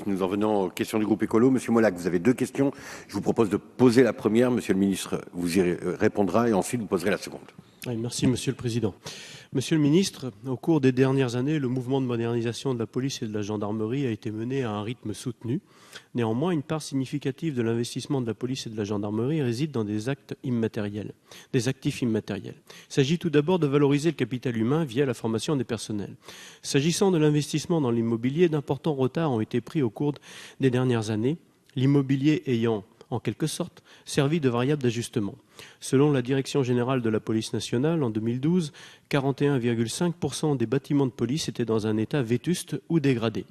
Nous en venons aux questions du groupe écolo. Monsieur Molac, vous avez deux questions. Je vous propose de poser la première. Monsieur le ministre vous y répondra et ensuite vous poserez la seconde. Oui, merci, Monsieur le Président. Monsieur le ministre, au cours des dernières années, le mouvement de modernisation de la police et de la gendarmerie a été mené à un rythme soutenu. Néanmoins, une part significative de l'investissement de la police et de la gendarmerie réside dans des actifs immatériels. Il s'agit tout d'abord de valoriser le capital humain via la formation des personnels. S'agissant de l'investissement dans l'immobilier, d'importants retards ont été pris au cours des dernières années, l'immobilier ayant en quelque sorte, servi de variable d'ajustement. Selon la Direction générale de la police nationale, en 2012, 41,5% des bâtiments de police étaient dans un état vétuste ou dégradé.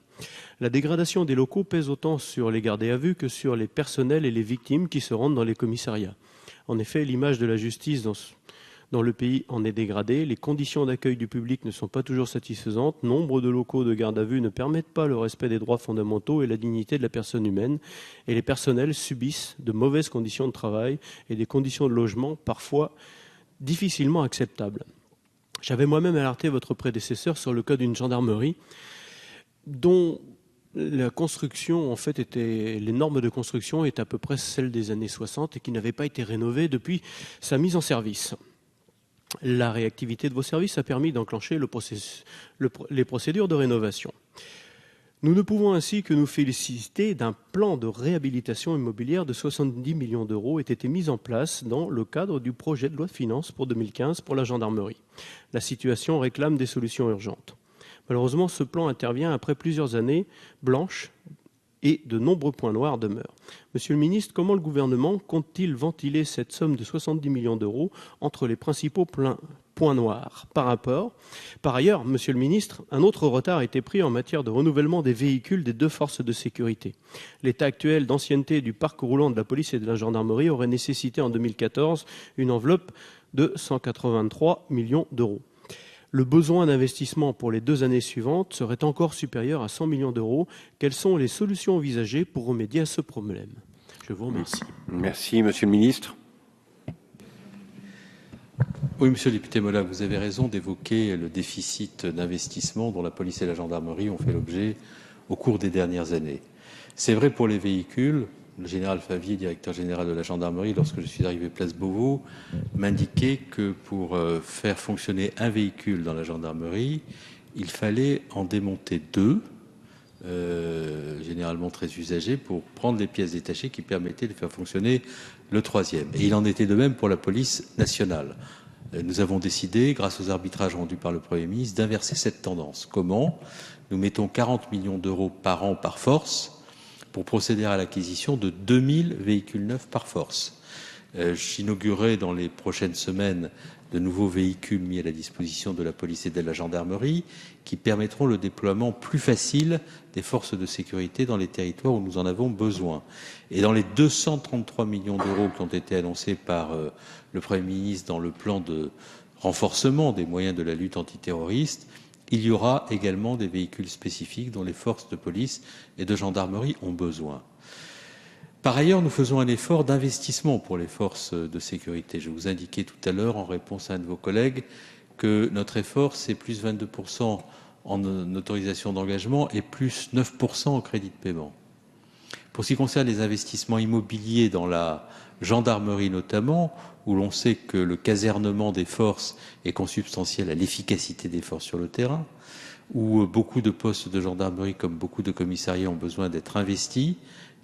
La dégradation des locaux pèse autant sur les gardés à vue que sur les personnels et les victimes qui se rendent dans les commissariats. En effet, l'image de la justice dans le pays en est dégradée, les conditions d'accueil du public ne sont pas toujours satisfaisantes, nombre de locaux de garde à vue ne permettent pas le respect des droits fondamentaux et la dignité de la personne humaine, et les personnels subissent de mauvaises conditions de travail et des conditions de logement parfois difficilement acceptables. J'avais moi-même alerté votre prédécesseur sur le cas d'une gendarmerie dont la construction, en fait, les normes de construction étaient à peu près celles des années 60 et qui n'avaient pas été rénovées depuis sa mise en service. La réactivité de vos services a permis d'enclencher les procédures de rénovation. Nous ne pouvons ainsi que nous féliciter d'un plan de réhabilitation immobilière de 70 millions d'euros ait été mis en place dans le cadre du projet de loi de finances pour 2015 pour la gendarmerie. La situation réclame des solutions urgentes. Malheureusement, ce plan intervient après plusieurs années blanches et de nombreux points noirs demeurent. Monsieur le ministre, comment le gouvernement compte-t-il ventiler cette somme de 70 millions d'euros entre les principaux points noirs Par ailleurs, monsieur le ministre, un autre retard a été pris en matière de renouvellement des véhicules des deux forces de sécurité. L'état actuel d'ancienneté du parc roulant de la police et de la gendarmerie aurait nécessité en 2014 une enveloppe de 183 millions d'euros. Le besoin d'investissement pour les 2 années suivantes serait encore supérieur à 100 millions d'euros. Quelles sont les solutions envisagées pour remédier à ce problème? Je vous remercie. Merci, Monsieur le ministre. Oui, Monsieur le député Molac, vous avez raison d'évoquer le déficit d'investissement dont la police et la gendarmerie ont fait l'objet au cours des dernières années. C'est vrai pour les véhicules. Le général Favier, directeur général de la gendarmerie, lorsque je suis arrivé place Beauvau, m'indiquait que pour faire fonctionner un véhicule dans la gendarmerie, il fallait en démonter 2, généralement très usagés, pour prendre les pièces détachées qui permettaient de faire fonctionner le 3e. Et il en était de même pour la police nationale. Nous avons décidé, grâce aux arbitrages rendus par le Premier ministre, d'inverser cette tendance. Comment ? Nous mettons 40 millions d'euros par an par force pour procéder à l'acquisition de 2000 véhicules neufs par force. J'inaugurerai dans les prochaines semaines de nouveaux véhicules mis à la disposition de la police et de la gendarmerie qui permettront le déploiement plus facile des forces de sécurité dans les territoires où nous en avons besoin. Et dans les 233 millions d'euros qui ont été annoncés par le Premier ministre dans le plan de renforcement des moyens de la lutte antiterroriste, il y aura également des véhicules spécifiques dont les forces de police et de gendarmerie ont besoin. Par ailleurs, nous faisons un effort d'investissement pour les forces de sécurité. Je vous indiquais tout à l'heure, en réponse à un de vos collègues, que notre effort, c'est plus 22% en autorisation d'engagement et plus 9% en crédit de paiement. Pour ce qui concerne les investissements immobiliers dans la gendarmerie notamment, où l'on sait que le casernement des forces est consubstantiel à l'efficacité des forces sur le terrain, où beaucoup de postes de gendarmerie comme beaucoup de commissariats ont besoin d'être investis,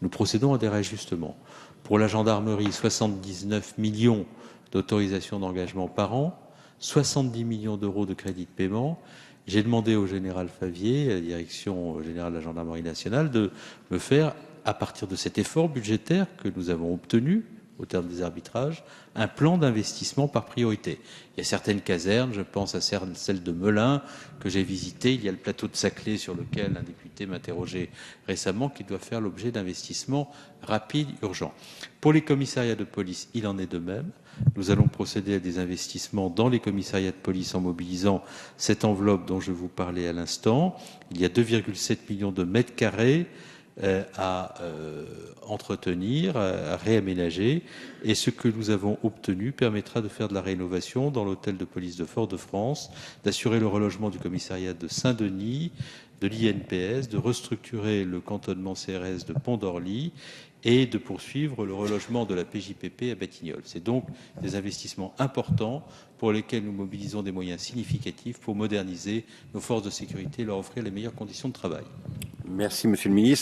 nous procédons à des réajustements. Pour la gendarmerie, 79 millions d'autorisations d'engagement par an, 70 millions d'euros de crédit de paiement. J'ai demandé au général Favier, à la direction générale de la gendarmerie nationale, de me faire, à partir de cet effort budgétaire que nous avons obtenu au terme des arbitrages, un plan d'investissement par priorité. Il y a certaines casernes, je pense à celle de Melun, que j'ai visitée. Il y a le plateau de Saclay sur lequel un député m'interrogeait récemment, qui doit faire l'objet d'investissements rapides, urgents. Pour les commissariats de police, il en est de même. Nous allons procéder à des investissements dans les commissariats de police en mobilisant cette enveloppe dont je vous parlais à l'instant. Il y a 2,7 millions de mètres carrés à entretenir, à réaménager. Et ce que nous avons obtenu permettra de faire de la rénovation dans l'hôtel de police de Fort-de-France, d'assurer le relogement du commissariat de Saint-Denis, de l'INPS, de restructurer le cantonnement CRS de Pont-d'Orly et de poursuivre le relogement de la PJPP à Batignolles. C'est donc des investissements importants pour lesquels nous mobilisons des moyens significatifs pour moderniser nos forces de sécurité et leur offrir les meilleures conditions de travail. Merci, Monsieur le Ministre.